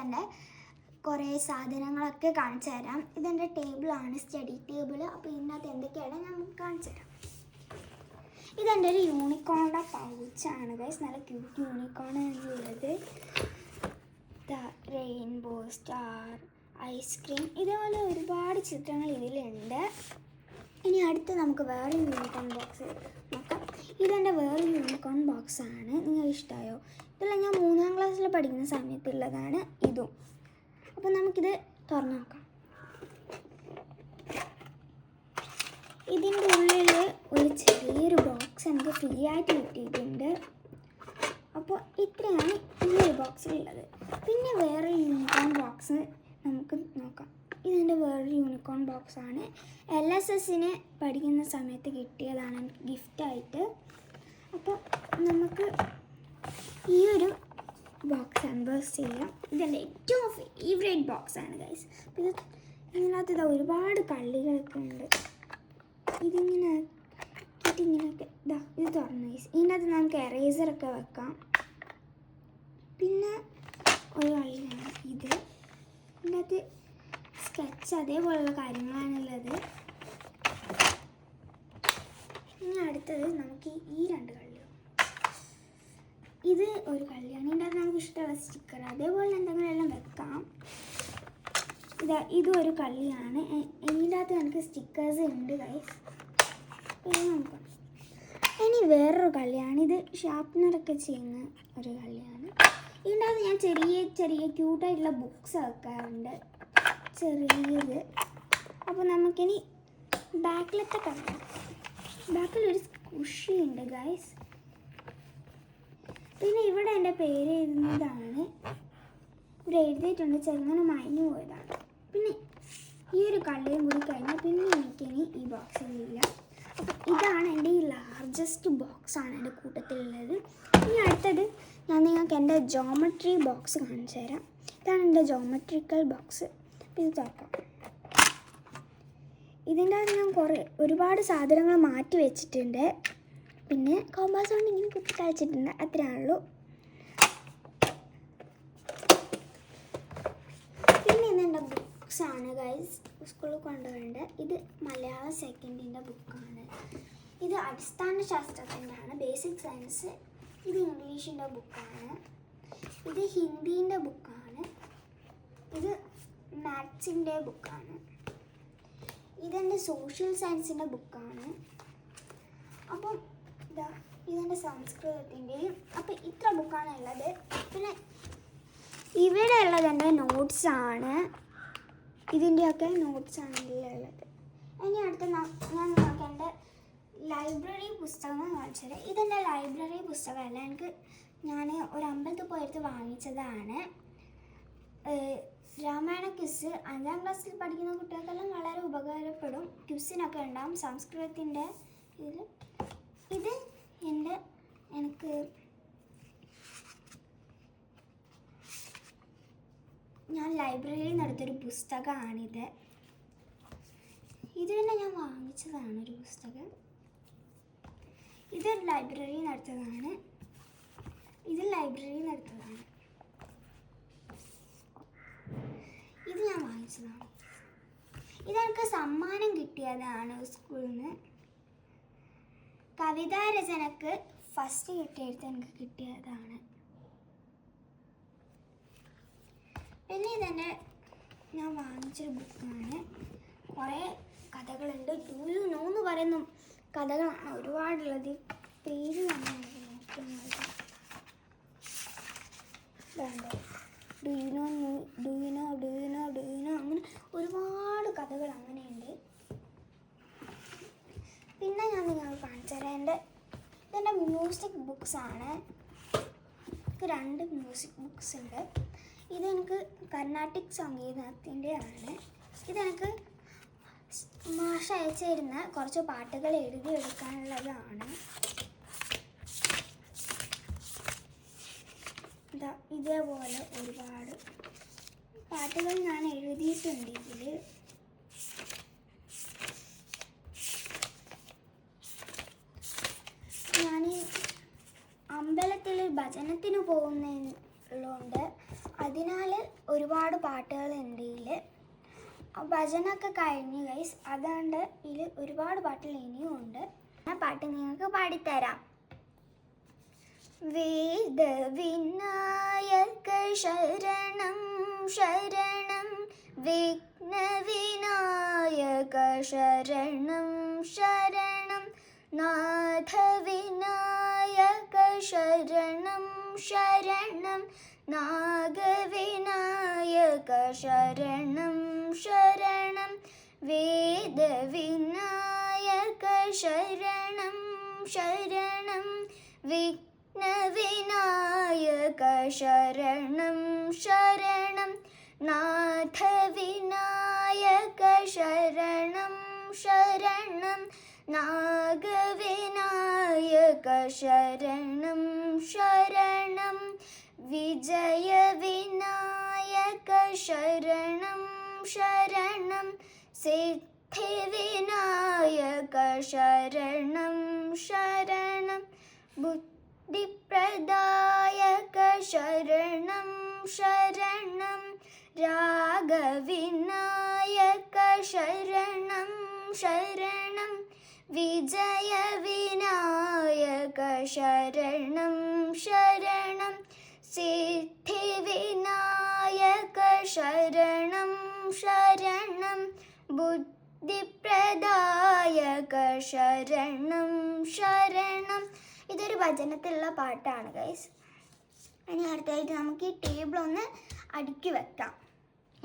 എൻ്റെ കുറേ സാധനങ്ങളൊക്കെ കാണിച്ചു തരാം. ഇതെൻ്റെ ടേബിളാണ്, സ്റ്റഡി ടേബിൾ. അപ്പോൾ ഇതിനകത്ത് എന്തൊക്കെയാണ് ഞാൻ കാണിച്ചു തരാം. ഇതെൻ്റെ ഒരു യൂണിക്കോണിൻ്റെ പൗച്ചാണ് ഗൈസ്. നല്ല ക്യൂട്ട് യൂണിക്കോണാണുള്ളത്. റെയിൻബോ, സ്റ്റാർ, ഐസ്ക്രീം, ഇതേപോലെ ഒരുപാട് ചിത്രങ്ങൾ ഇതിലുണ്ട്. ഇനി അടുത്ത് നമുക്ക് വേറെ യൂണിക്കോൺ ബോക്സ് നോക്കാം. ഇതെൻ്റെ വേറെ യൂണിക്കോൺ ബോക്സാണ്. നിങ്ങൾക്ക് ഇഷ്ടമായോ? ഇതെല്ലാം ഞാൻ 3ാം ക്ലാസ്സിൽ പഠിക്കുന്ന സമയത്തുള്ളതാണ് ഇതും. അപ്പോൾ നമുക്കിത് തുറന്നു നോക്കാം. ഇതിൻ്റെ ഉള്ളിൽ ഒരു ചെറിയൊരു ബോക്സ് എനിക്ക് ഫ്രീ ആയിട്ട് കിട്ടിയിട്ടുണ്ട്. അപ്പോൾ ഇത്രയാണ് ഈ ഒരു ബോക്സിലുള്ളത്. പിന്നെ വേറൊരു യൂണിക്കോൺ ബോക്സ് നമുക്ക് നോക്കാം. ഇതെൻ്റെ വേറൊരു യൂണിക്കോൺ ബോക്സാണ്. LSSന് പഠിക്കുന്ന സമയത്ത് കിട്ടിയതാണ് എനിക്ക് ഗിഫ്റ്റായിട്ട്. അപ്പോൾ നമുക്ക് ഈ ഒരു ബോക്സ് അൺബോക്സ് ചെയ്യാം. ഇതെൻ്റെ ഏറ്റവും ഫേവറേറ്റ് ബോക്സാണ് ഗൈസ്. അപ്പോൾ ഇതിനകത്ത് ഒരുപാട് കള്ളികളൊക്കെ ഉണ്ട്. ഇതിങ്ങനെ ഇങ്ങനെയൊക്കെ ഇത് തുറന്നു ഗൈസ്. ഇതിനകത്ത് നമുക്ക് എറേസറൊക്കെ വെക്കാം. പിന്നെ ഒരു കള്ളിയാണ് ഇത്. ഇതിനകത്ത് സ്കെച്ച് അതേപോലുള്ള കാര്യങ്ങളാണുള്ളത്. ഇനി അടുത്തത് നമുക്ക് ഈ 2 കള്ളികൾ. ഇത് ഒരു കള്ളിയാണ്. ഇതിൻ്റെ അകത്ത് നമുക്ക് ഇഷ്ടമുള്ള സ്റ്റിക്കർ അതേപോലെ എന്തെങ്കിലും എല്ലാം വെക്കാം. ഇതും ഒരു കള്ളിയാണ്. ഇതിൻ്റെ അകത്ത് നമുക്ക് സ്റ്റിക്കേഴ്സ് ഉണ്ട് ഗൈസ്. ഇത് നോക്കാം. ഇനി വേറൊരു കള്ളിയാണ്. ഇത് ഷാർപ്പ്നറൊക്കെ ചെയ്യുന്ന ഒരു കള്ളിയാണ്. ഇതിൻ്റെ അകത്ത് ഞാൻ ചെറിയ ക്യൂട്ടായിട്ടുള്ള ബുക്സ് വെക്കാറുണ്ട്, ചെറിയത്. അപ്പോൾ നമുക്കിനി ബാക്കിലത്തെ കാണാം. ബാക്കിലൊരു സ്കുഷി ഉണ്ട് ഗൈസ്. പിന്നെ ഇവിടെ എൻ്റെ പേര് എഴുതുന്നതാണ്. ഇവിടെ എഴുതിയിട്ടുണ്ട്, ചെറുങ്ങനെ മയഞ്ഞു പോയതാണ്. പിന്നെ ഈ ഒരു കള്ളിയും കൂടി കഴിഞ്ഞാൽ പിന്നെ എനിക്കിനി ഈ ബോക്സിലില്ല. അപ്പോൾ ഇതാണ് എൻ്റെ ഈ ലാർജസ്റ്റ് ബോക്സാണ് എൻ്റെ കൂട്ടത്തിലുള്ളത്. ഇനി അടുത്തത് ഞാൻ നിങ്ങൾക്ക് എൻ്റെ ജോമെട്രി ബോക്സ് കാണിച്ചു തരാം. ഇതാണ് എൻ്റെ ജോമെട്രിക്കൽ ബോക്സ്. അപ്പോൾ ഇത് തുറക്കാം. ഇതിൻ്റെ അകത്ത് ഞാൻ ഒരുപാട് സാധനങ്ങൾ മാറ്റി വെച്ചിട്ടുണ്ട്. പിന്നെ കോമ്പാസ് കൊണ്ട് ഇങ്ങനെ കുത്തി കളിച്ചിട്ടുണ്ട്, അത്രയാണുള്ളൂ. പിന്നെ ഇതെൻ്റെ ബുക്സാണ് ഗൈസ്, സ്കൂളിൽ കൊണ്ടുപോകേണ്ടത്. ഇത് മലയാളം സെക്കൻഡിൻ്റെ ബുക്കാണ്. ഇത് അടിസ്ഥാന ശാസ്ത്രത്തിൻ്റെയാണ്, ബേസിക് സയൻസ്. ഇത് ഇംഗ്ലീഷിൻ്റെ ബുക്കാണ്. ഇത് ഹിന്ദീൻ്റെ ബുക്കാണ്. ഇത് മാത്സിൻ്റെ ബുക്കാണ്. ഇതെൻ്റെ സോഷ്യൽ സയൻസിൻ്റെ ബുക്കാണ്. അപ്പം ഇതെൻ്റെ സംസ്കൃതത്തിൻ്റെയും. അപ്പം ഇത്ര ബുക്കാണ് ഉള്ളത്. പിന്നെ ഇവിടെ ഉള്ളത് എൻ്റെ നോട്ട്സാണ്. ഇതിൻ്റെയൊക്കെ നോട്ട്സാണ് ഇതിലുള്ളത്. ഇനി അടുത്ത് ഞാൻ നമുക്ക് എൻ്റെ ലൈബ്രറി പുസ്തകങ്ങൾ കാണിച്ചു തരാം. ഇതെൻ്റെ ലൈബ്രറി പുസ്തകമല്ല, ഞാൻ ഒരു അമ്പലത്തിൽ പോയിട്ട് വാങ്ങിച്ചതാണ്. രാമായണ ക്വിസ് 5ാം ക്ലാസ്സിൽ പഠിക്കുന്ന കുട്ടികൾക്കെല്ലാം വളരെ ഉപകാരപ്പെടും. ക്വിസിനൊക്കെ ഉണ്ടാവും സംസ്കൃതത്തിൻ്റെ ഇതിൽ. ഇത് ഞാൻ ലൈബ്രറിയിൽ നിന്ന് എടുത്തൊരു പുസ്തകമാണിത്. ഇത് തന്നെ ഞാൻ വാങ്ങിച്ചതാണ് ഒരു പുസ്തകം. ഇത് ലൈബ്രറിയിൽ നിന്ന് എടുത്തതാണ്. ഇത് ലൈബ്രറിയിൽ നിന്ന് എടുത്തതാണ്. ഇത് ഞാൻ വാങ്ങിച്ചതാണ്. ഇതെനിക്ക് സമ്മാനം കിട്ടിയതാണ് സ്കൂളിൽ നിന്ന്. കവിതാരചനക്ക് ഫസ്റ്റ് കിട്ടിയെടുത്ത് എനിക്ക് കിട്ടിയതാണ്. പിന്നെ ഇതെന്നെ ഞാൻ വാങ്ങിച്ചൊരു ബുക്കാണ്. കുറേ കഥകളുണ്ട്. ഡു യു നോ എന്ന് പറയുന്ന കഥകളാണ് ഒരുപാടുള്ളത്. പേര് നോക്കുന്നത് അങ്ങനെ ഒരുപാട് കഥകൾ അങ്ങനെയുണ്ട്. പിന്നെ ഞാൻ നിങ്ങൾക്ക് കാണിച്ചു തരാം. ഇതെൻ്റെ മ്യൂസിക് ബുക്സാണ്. എനിക്ക് 2 മ്യൂസിക് ബുക്സ് ഉണ്ട്. ഇതെനിക്ക് കർണാട്ടിക് സംഗീതത്തിൻ്റെ ആണ്. ഇതെനിക്ക് മാഷ അയച്ചു തരുന്ന കുറച്ച് പാട്ടുകൾ എഴുതിയെടുക്കാനുള്ളതാണ്. ഇതേപോലെ ഒരുപാട് പാട്ടുകൾ ഞാൻ എഴുതിയിട്ടുണ്ട് ഇതിൽ. ഞാൻ അമ്പലത്തിൽ ഭജനത്തിന് പോകുന്നതുകൊണ്ട് അതിനാൽ ഒരുപാട് പാട്ടുകളുണ്ട് ഇതിൽ. ഭജനൊക്കെ കഴിഞ്ഞു ഗൈസ്. അതുകൊണ്ട് ഇതിൽ ഒരുപാട് പാട്ടുകൾ ഇനിയും ഉണ്ട്. ആ പാട്ട് നിങ്ങൾക്ക് പാടിത്തരാം. വേദവിനായക ശരണം ശരണം, വിഘ്നവിനായക ശരണം ശരണം, നാഥവിനായക ശരണം ശരണം, നാഗവിനായക ശരണം ശരണം, വേദവിനായക ശരണം ശരണം, വിഘ്നവിനായക ശരണം ശരണം, നാഥവിനായക ശരണം ശരണം, നാഗവിനായക ശരണം ശരണം, വിജയവിനായക ശരണം ശരണം, സിദ്ധിവിനായക ശരണം ശരണം, ബുദ്ധിപ്രദായക ശരണം ശരണം, രാഗവിനായക ശരണം ശരണം, വിജയവിനായക ശരണം ശരണം, സിദ്ധിവിനായക ശരണം ശരണം, ബുദ്ധിപ്രദായക ശരണം ശരണം. ഇതൊരു ഭജനത്തിലുള്ള പാട്ടാണ് ഗൈസ്. ഇനി അടുത്തായിട്ട് നമുക്ക് ഈ ടേബിൾ ഒന്ന് അടുക്കി വെക്കാം.